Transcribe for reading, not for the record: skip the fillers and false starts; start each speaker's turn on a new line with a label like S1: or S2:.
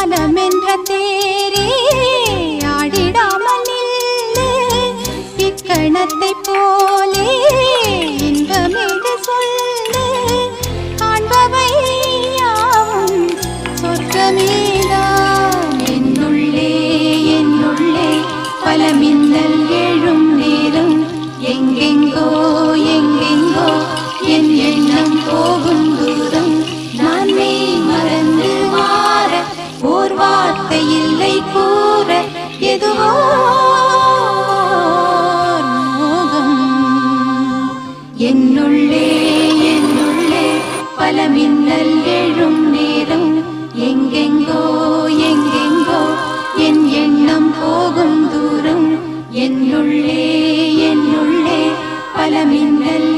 S1: மனமென்ற தேரே ஆடிடாமல் நில்லு இக்கணத்தை போலே இன்பமேது சொல்லு காண்பவை யாவும் சொர்க்கமேதான் என்னுள்ளே என்னுள்ளே பல மின்னல் எழும் நேரம் எங்கெங்கோ எங்கெங்கோ என் எண்ணம் போகும் தூரம் நான் மெய் மறந்து மாற ஓர் வார்த்தை இல்லை கூற எதுவோ மோகம் என்னுள்ளே என்னுள்ளே பல மின்னல் எழும் நேரம் எங்கெங்கோ எங்கெங்கோ என் எண்ணம் போகும் தூரம் என்னுள்ளே என்னுள்ளே பல மின்னல்